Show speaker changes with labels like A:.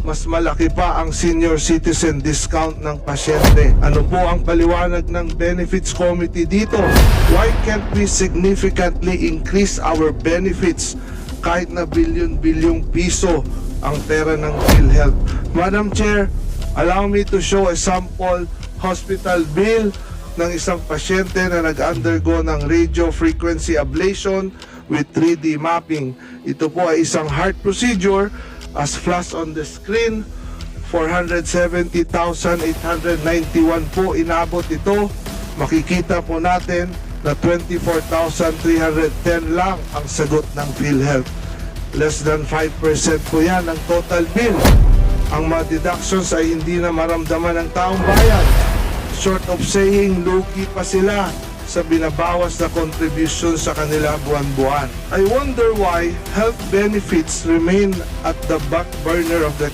A: mas malaki pa ang senior citizen discount ng pasyente. Ano po ang paliwanag ng Benefits Committee dito? Why can't we significantly increase our benefits kahit na bilyon-bilyong piso ang pera ng PhilHealth? Madam Chair, allow me to show a sample hospital bill ng isang pasyente na nag-undergo ng radio frequency ablation with 3D mapping. Ito po ay isang heart procedure as flashed on the screen. 470,891 po inabot ito. Makikita po natin na 24,310 lang ang sagot ng PhilHealth. Less than 5% po yan ang total bill. Ang mga deductions ay hindi na maramdaman ng taong bayan. Short of saying, low-key pa sila sa binabawas na contribution sa kanila buwan-buwan. I wonder why health benefits remain at the back burner of the